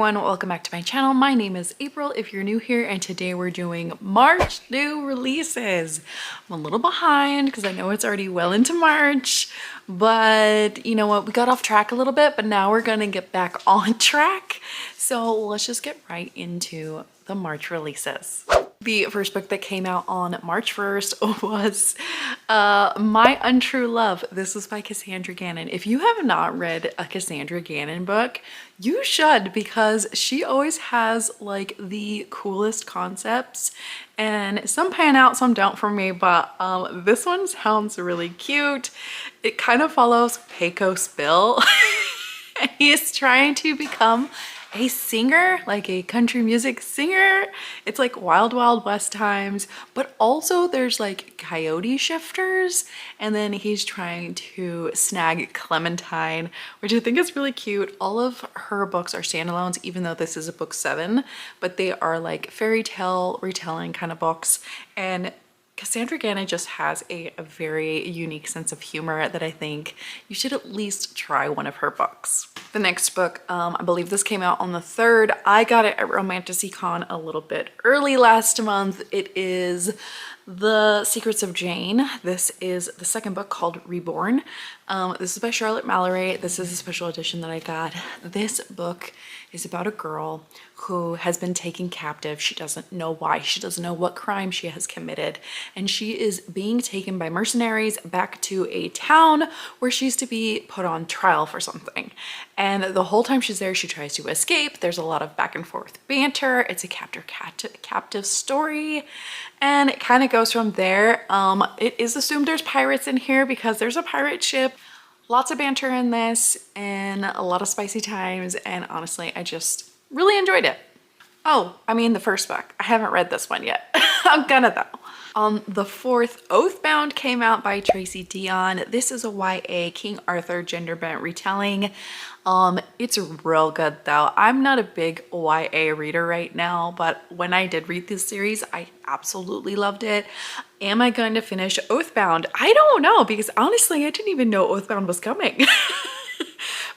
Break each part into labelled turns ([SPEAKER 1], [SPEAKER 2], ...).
[SPEAKER 1] everyone, welcome back to my channel. My name is April if you're new here, and today we're doing March new releases. I'm a little behind because I know it's already well into March, but you know what, we got off track a little bit, but now we're gonna get back on track. So let's just get right into the March releases. The first book that came out on March 1st was My Untrue Love. This is by Cassandra Gannon. If you have not read a Cassandra Gannon book, you should, because she always has like the coolest concepts, and some pan out, some don't for me, but this one sounds really cute. It kind of follows Pecos Bill. He's trying to become a singer, like a country music singer. It's like Wild Wild West times, but also there's like coyote shifters, and then he's trying to snag Clementine, which I think is really cute. All of her books are standalones, even though this is a book 7, but they are like fairy tale retelling kind of books. And Cassandra Gannon just has a very unique sense of humor that I think you should at least try one of her books. The next book, I believe this came out on the 3rd. I got it at Romantasy Con a little bit early last month. It is The Secrets of Jane. This is the second book, called Reborn. This is by Charlotte Mallory. This is a special edition that I got. This book is about a girl who has been taken captive. She doesn't know why. She doesn't know what crime she has committed. And she is being taken by mercenaries back to a town where she's to be put on trial for something. And the whole time she's there, she tries to escape. There's a lot of back and forth banter. It's a captive story. And it kind of goes from there. It is assumed there's pirates in here because there's a pirate ship. Lots of banter in this and a lot of spicy times, and honestly, I just really enjoyed it. Oh, I mean the first book. I haven't read this one yet. I'm gonna though. On the 4th, Oathbound came out by Tracy Dion. This is a YA King Arthur gender bent retelling. It's real good though. I'm not a big YA reader right now, but when I did read this series, I absolutely loved it. Am I going to finish Oathbound? I don't know, because honestly, I didn't even know Oathbound was coming.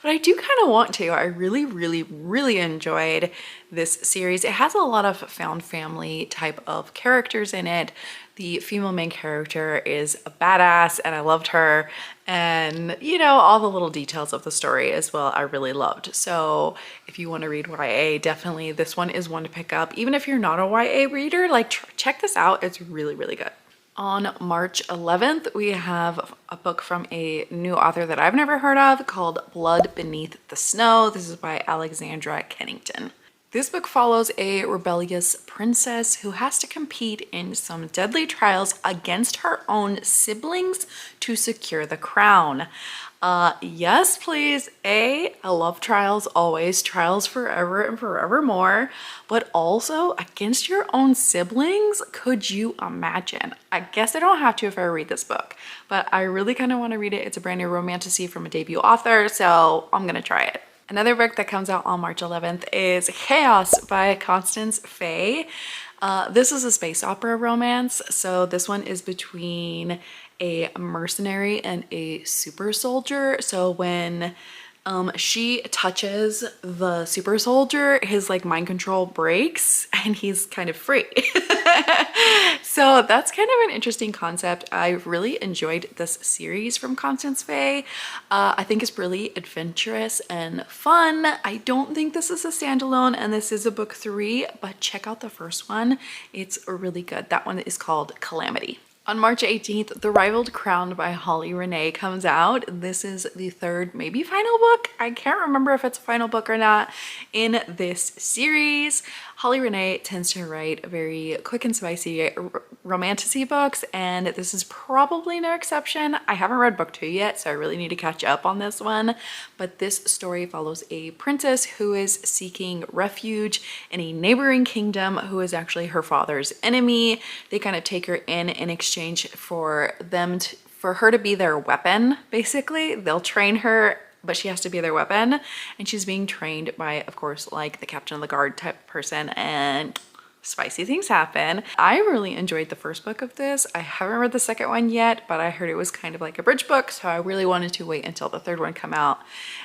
[SPEAKER 1] But I do kind of want to. I really enjoyed this series. It has a lot of found family type of characters in it. The female main character is a badass and I loved her. And you know, all the little details of the story as well, I really loved. So if you want to read YA, definitely this one is one to pick up. Even if you're not a YA reader, like check this out. It's really good. On March 11th, we have a book from a new author that I've never heard of called Blood Beneath the Snow. This is by Alexandra Kennington. This book follows a rebellious princess who has to compete in some deadly trials against her own siblings to secure the crown. Yes, please. I love trials always, trials forever and forevermore, but also against your own siblings. Could you imagine? I guess I don't have to if I read this book, but I really kind of want to read it. It's a brand new romantasy from a debut author, so I'm gonna try it. Another book that comes out on March 11th is Chaos by Constance Fay. This is a space opera romance, so this one is between a mercenary and a super soldier. So when she touches the super soldier, his like mind control breaks and he's kind of free. So that's kind of an interesting concept. I really enjoyed this series from Constance Fay. I think it's really adventurous and fun. I don't think this is a standalone, and this is a book 3, but check out the first one. It's really good. That one is called Calamity. On March 18th, The Rivaled Crown by Holly Renee comes out. This is the 3rd, maybe final book. I can't remember if it's a final book or not in this series. Holly Renee tends to write very quick and spicy romantasy books, and this is probably no exception. I haven't read book 2 yet, so I really need to catch up on this one. But this story follows a princess who is seeking refuge in a neighboring kingdom who is actually her father's enemy. They kind of take her in exchange for for her to be their weapon, basically. They'll train her, but she has to be their weapon, and she's being trained by, of course, like the captain of the guard type person, and spicy things happen. I really enjoyed the first book of this. I haven't read the second one yet, but I heard it was kind of like a bridge book, so I really wanted to wait until the third one come out.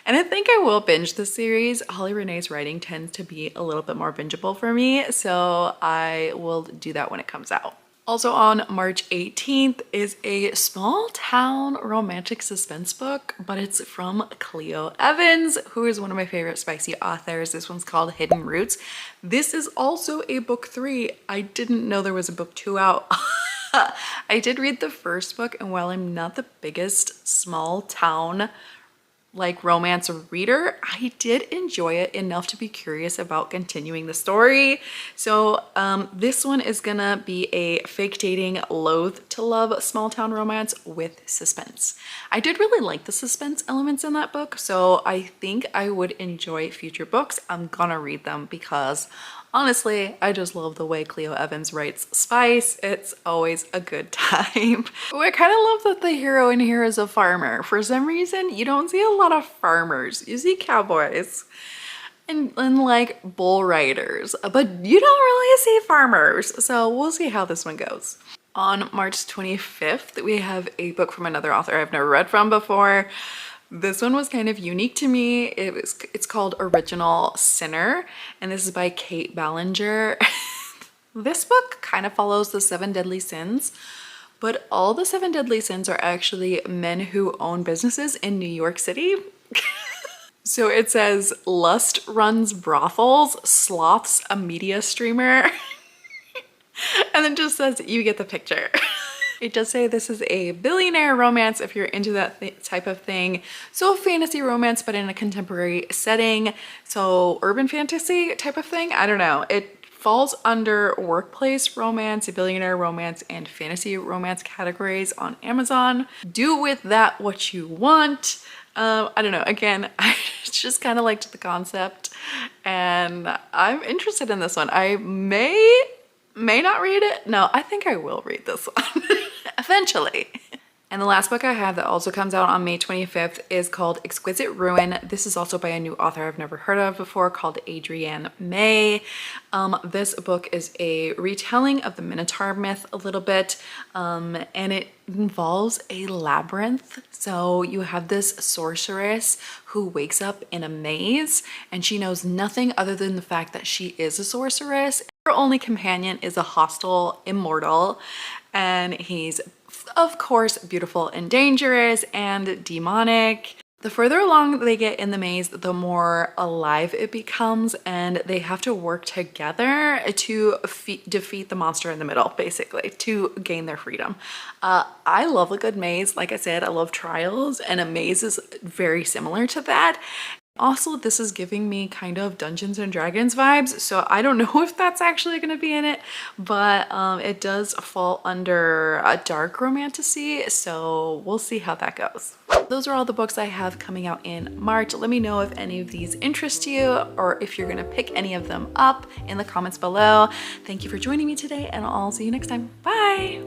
[SPEAKER 1] And I think I will binge the series. Holly Renee's writing tends to be a little bit more bingeable for me, so I will do that when it comes out. Also on March 18th is a small town romantic suspense book, but it's from Cleo Evans, who is one of my favorite spicy authors. This one's called Hidden Roots. This is also a book 3. I didn't know there was a book 2 out. I did read the first book, and while I'm not the biggest small town like romance reader, I did enjoy it enough to be curious about continuing the story. So this one is gonna be a fake dating, loathe to love small town romance with suspense. I did really like the suspense elements in that book, so I think I would enjoy future books. I'm gonna read them because honestly, I just love the way Cleo Evans writes spice. It's always a good time. I kind of love that the hero in here is a farmer. For some reason, you don't see a lot of farmers. You see cowboys and like bull riders, but you don't really see farmers. So we'll see how this one goes. On March 25th, we have a book from another author I've never read from before. This one was kind of unique to me. It's called Original Sinner, and this is by Kate Ballinger. This book kind of follows the 7 deadly sins, but all the 7 deadly sins are actually men who own businesses in New York City. So it says lust runs brothels, sloths a media streamer, and then just says you get the picture. It does say this is a billionaire romance if you're into that type of thing. So fantasy romance, but in a contemporary setting. So urban fantasy type of thing. I don't know. It falls under workplace romance, billionaire romance, and fantasy romance categories on Amazon. Do with that what you want. I don't know. Again, I just kind of liked the concept, and I'm interested in this one. I may not read it. No, I think I will read this one eventually. And the last book I have that also comes out on May 25th is called Exquisite Ruin. This is also by a new author I've never heard of before called Adrienne May. This book is a retelling of the Minotaur myth a little bit, and it involves a labyrinth. So you have this sorceress who wakes up in a maze, and she knows nothing other than the fact that she is a sorceress. Her only companion is a hostile immortal, and he's of course beautiful and dangerous and demonic. The further along they get in the maze, the more alive it becomes, and they have to work together to defeat the monster in the middle, basically, to gain their freedom. I love a good maze. Like I said, I love trials, and a maze is very similar to that. Also, this is giving me kind of Dungeons and Dragons vibes, so I don't know if that's actually going to be in it, but it does fall under a dark romantasy, so we'll see how that goes. Those are all the books I have coming out in March. Let me know if any of these interest you or if you're going to pick any of them up in the comments below. Thank you for joining me today, and I'll see you next time. Bye!